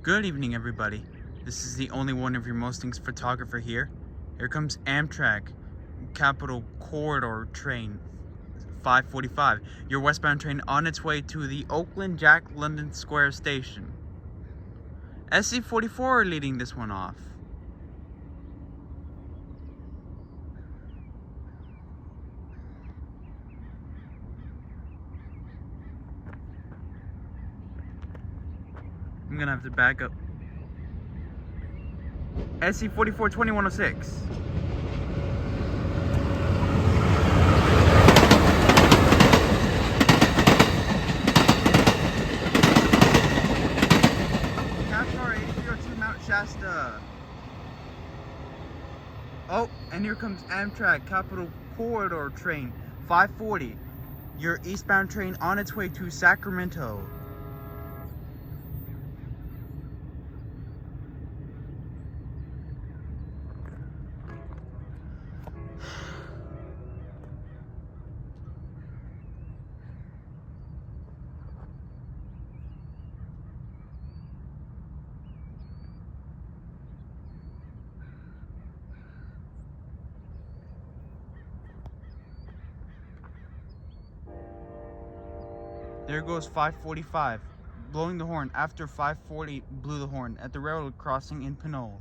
Good evening, everybody. This is the only one of your Mustang's photographer here. Here comes Amtrak Capitol Corridor train 545, your westbound train on its way to the Oakland Jack London Square station. SC44 leading this one off. I'm gonna have to back up. SC44 2106. Car 8302 Mount Shasta. Oh, and here comes Amtrak Capitol Corridor train 540, your eastbound train on its way to Sacramento. There goes 545, blowing the horn after 540 blew the horn at the railroad crossing in Pinole.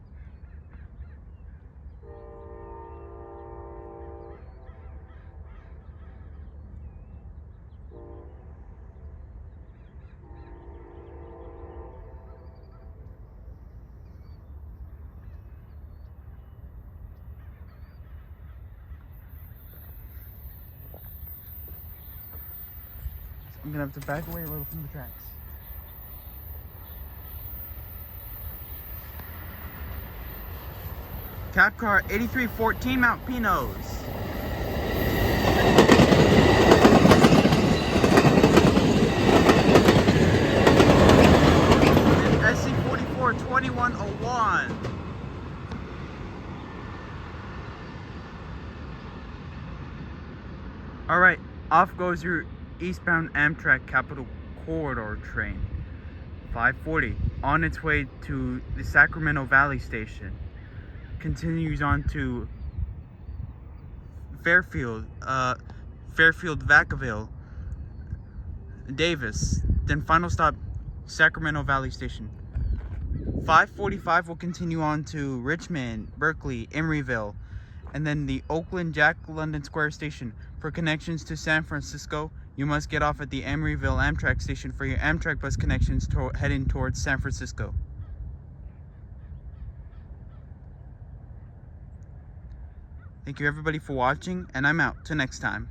I'm gonna have to back away a little from the tracks. Cap car 8314 Mount Pinos. SC44 2101. Alright, off goes your eastbound Amtrak Capitol Corridor train 540 on its way to the Sacramento Valley station. Continues on to Fairfield, Vacaville, Davis, then final stop Sacramento Valley station. 545 will continue on to Richmond, Berkeley, Emeryville, and then the Oakland Jack London Square station. For connections to San Francisco, you must get off at the Emeryville Amtrak station for your Amtrak bus connections heading towards San Francisco. Thank you everybody for watching, and I'm out. Till next time.